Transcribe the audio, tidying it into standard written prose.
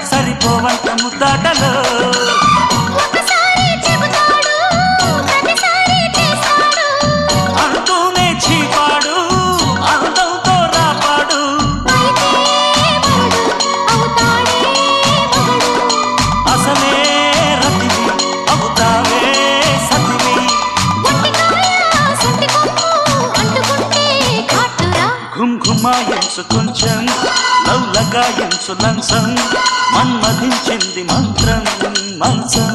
సరిపోవంత ముద్దాటలో అంటూనే చీపాడు అందంతో రాపాడు అసలే రతివి అవుతావే సతివి ఘుంఘుమాయించు కొంచెం లవ్లగాయించు లంచం మన్మధించింది మంత్రం మంచం